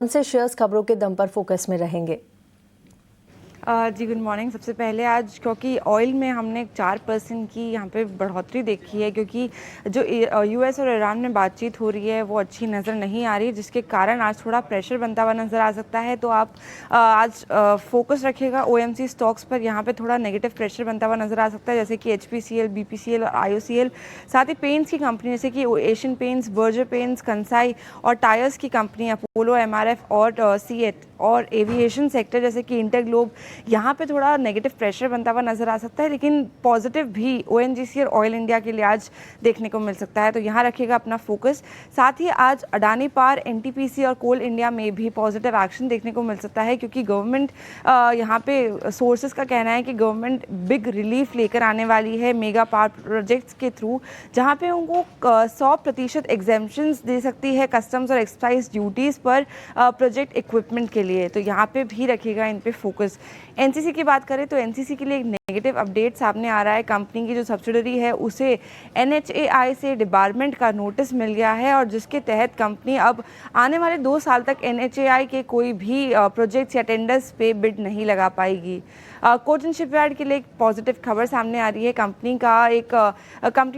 कौन से शेयर्स खबरों के दम पर फोकस में रहेंगे? जी गुड मॉर्निंग। सबसे पहले आज क्योंकि ऑयल में हमने 4% की यहाँ पे बढ़ोतरी देखी है, क्योंकि जो यूएस और ईरान में बातचीत हो रही है वो अच्छी नज़र नहीं आ रही, जिसके कारण आज थोड़ा प्रेशर बनता हुआ नज़र आ सकता है। तो आप आज फोकस रखिएगा ओएमसी स्टॉक्स पर। यहाँ पे थोड़ा नेगेटिव प्रेशर बनता हुआ नज़र आ सकता है, जैसे कि एचपीसीएल, बीपीसीएल और आईओसीएल। साथ ही पेंट्स की कंपनी जैसे कि Asian paints, Berger paints, Kansai और टायर्स की कंपनी अपोलो, एमआरएफ और सीएट और एविएशन सेक्टर जैसे कि इंटरग्लोब, यहाँ पे थोड़ा नेगेटिव प्रेशर बनता हुआ नजर आ सकता है, लेकिन पॉजिटिव भी ओएनजीसी और ऑयल इंडिया के लिए आज देखने को मिल सकता है। तो यहाँ रखिएगा अपना फोकस। साथ ही आज अडानी पावर, एनटीपीसी और कोल इंडिया में भी पॉजिटिव एक्शन देखने को मिल सकता है, क्योंकि गवर्नमेंट यहाँ पे सोर्सेज का कहना है कि गवर्नमेंट बिग रिलीफ लेकर आने वाली है मेगा पावर प्रोजेक्ट्स के थ्रू, जहाँ पे उनको 100% एग्जेम्पशंस दे सकती है कस्टम्स और एक्साइज ड्यूटीज़ पर प्रोजेक्ट इक्विपमेंट के लिए। तो यहाँ पे भी रखिएगा इन पे फोकस। एनसीसी की बात करें तो एनसीसी के लिए एक नेगेटिव अपडेट सामने आ रहा है। कंपनी की जो सब्सिडरी है उसे एनएचएआई से डिबारमेंट का नोटिस मिल गया है, और जिसके तहत कंपनी अब आने वाले 2 साल तक एनएचएआई के कोई भी प्रोजेक्ट्स या टेंडर्स पे बिड नहीं लगा पाएगी। कोचिन शिपयार्ड के लिए एक पॉजिटिव खबर सामने आ रही है। कंपनी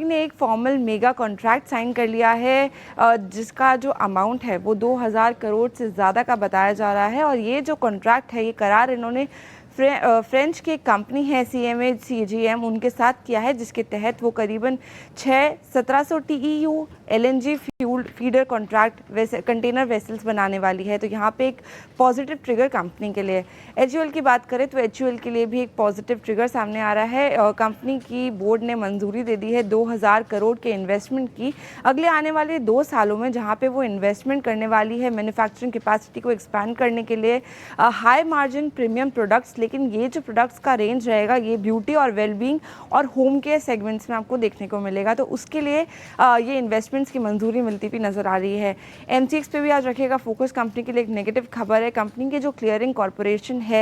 ने एक फॉर्मल मेगा कॉन्ट्रैक्ट साइन कर लिया है, जिसका जो अमाउंट है वो 2000 करोड़ से ज़्यादा का बताया जा रहा है। और ये जो कॉन्ट्रैक्ट है, ये करार इन्होंने फ्रेंच की कंपनी है सीएमए सीजीएम उनके साथ किया है, जिसके तहत वो करीबन 1700 TEU LNG fuel feeder contract container vessels बनाने वाली है। तो यहाँ पे एक पॉजिटिव ट्रिगर कंपनी के लिए। एचयूएल की बात करें तो एचयूएल के लिए भी एक पॉजिटिव ट्रिगर सामने आ रहा है। कंपनी की बोर्ड ने मंजूरी दे दी है 2000 करोड़ के इन्वेस्टमेंट की अगले आने वाले 2 सालों में, जहाँ पे वो इन्वेस्टमेंट करने वाली है मैन्युफैक्चरिंग कैपेसिटी को एक्सपैंड करने के लिए हाई मार्जिन प्रीमियम प्रोडक्ट्स। लेकिन ये जो प्रोडक्ट्स का रेंज रहेगा ये ब्यूटी और वेलबींग और होम केयर सेगमेंट्स में आपको देखने को मिलेगा। तो उसके लिए ये इन्वेस्टमेंट्स की मंजूरी मिलती भी नजर आ रही है। एमसीएक्स पे भी आज रखेगा फोकस। कंपनी के लिए एक नेगेटिव खबर है। कंपनी के जो क्लियरिंग कॉर्पोरेशन है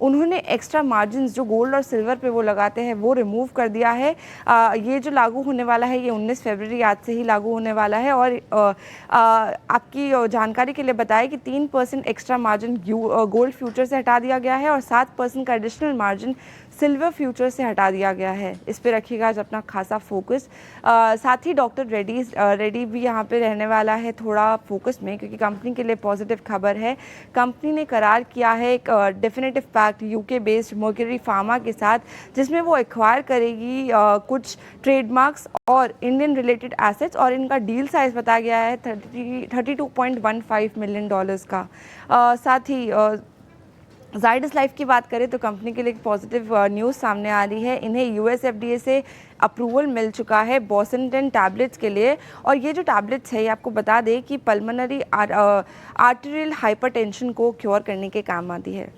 उन्होंने एक्स्ट्रा मार्जिन जो गोल्ड और सिल्वर पे वो लगाते हैं वो रिमूव कर दिया है। ये जो लागू होने वाला है ये 19 फरवरी आज से ही लागू होने वाला है। और आपकी जानकारी के लिए बताएं कि 3% एक्स्ट्रा मार्जिन गोल्ड फ्यूचर से हटा दिया गया है और 7% का एडिशनल मार्जिन सिल्वर फ्यूचर से हटा दिया गया है। इस पे रखिएगा आज अपना खासा फोकस। साथ ही डॉक्टर रेड्डी भी यहाँ पे रहने वाला है थोड़ा फोकस में, क्योंकि कंपनी के लिए पॉजिटिव खबर है। कंपनी ने करार किया है एक definitive pact UK based Mercury pharma के साथ, जिसमें वो एक्वायर करेगी कुछ ट्रेडमार्क्स और इंडियन रिलेटेड एसेट्स, और इनका डील साइज बताया गया है $32.15 मिलियन का। साथ ही जाइडस लाइफ की बात करें तो कंपनी के लिए एक पॉजिटिव न्यूज़ सामने आ रही है। इन्हें यूएस एफडीए से अप्रूवल मिल चुका है बोसेंटन टैबलेट्स के लिए। और ये जो टैबलेट्स है ये आपको बता दें कि पल्मोनरी आर्टेरियल हाइपरटेंशन को क्योर करने के काम आती है।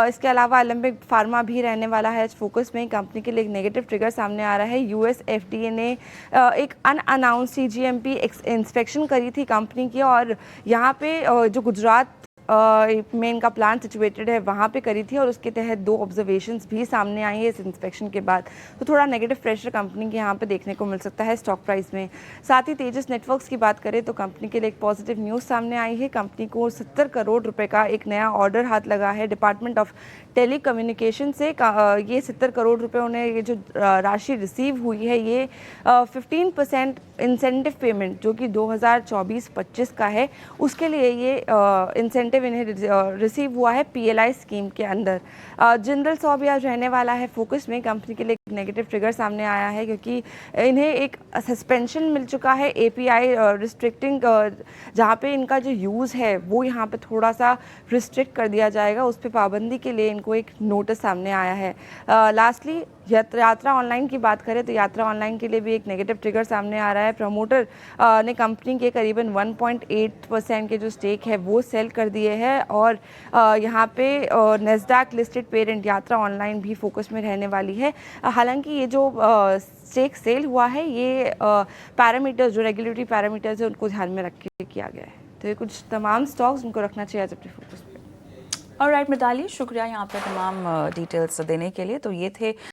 इसके अलावा एलेंबिक फार्मा भी रहने वाला है फोकस में। कंपनी के लिए एक नेगेटिव ट्रिगर सामने आ रहा है। यूएस एफडीए ने एक अनअनाउंस्ड सीजीएमपी इंस्पेक्शन करी थी कंपनी की, और यहाँ पे जो गुजरात में इनका प्लांट सिचुएटेड है वहाँ पे करी थी, और उसके तहत 2 ऑब्जर्वेशंस भी सामने आई है इस इंस्पेक्शन के बाद। तो थोड़ा नेगेटिव प्रेशर कंपनी के यहाँ पे देखने को मिल सकता है स्टॉक प्राइस में। साथ ही तेजस नेटवर्क्स की बात करें तो कंपनी के लिए एक पॉजिटिव न्यूज़ सामने आई है। कंपनी को 70 करोड़ रुपए का एक नया ऑर्डर हाथ लगा है डिपार्टमेंट ऑफ टेली कम्युनिकेशन से। ये 70 करोड़ रुपये उन्हें ये जो राशि रिसीव हुई है ये 15% इंसेंटिव पेमेंट जो कि 2024-25 का है, उसके लिए ये इंसेंटिव इन्हें रिसीव हुआ है पीएलआई स्कीम के अंदर। जिंदल सौ भी आज रहने वाला है फोकस में। कंपनी के लिए एक नेगेटिव ट्रिगर सामने आया है, क्योंकि इन्हें एक सस्पेंशन मिल चुका है एपीआई रिस्ट्रिक्टिंग, जहाँ पे इनका जो यूज़ है वो यहाँ पे थोड़ा सा रिस्ट्रिक्ट कर दिया जाएगा, उस पर पाबंदी के लिए इनको एक नोटिस सामने आया है। लास्टली यात्रा ऑनलाइन की बात करें तो यात्रा ऑनलाइन के लिए भी एक नेगेटिव ट्रिगर सामने आ रहा है। प्रमोटर ने कंपनी के करीबन 1.8% के जो स्टेक है वो सेल कर दिए हैं, और यहाँ पे नेस्डैक लिस्टेड पेरेंट यात्रा ऑनलाइन भी फोकस में रहने वाली है। हालांकि ये जो स्टेक सेल हुआ है ये पैरामीटर्स जो रेगुलेटरी पैरामीटर्स है उनको ध्यान में रख के किया गया है। तो ये कुछ तमाम स्टॉक्स उनको रखना चाहिए अपने फोकस पे। ऑलराइट मिताली, शुक्रिया यहाँ पे तमाम डिटेल्स देने के लिए। तो ये थे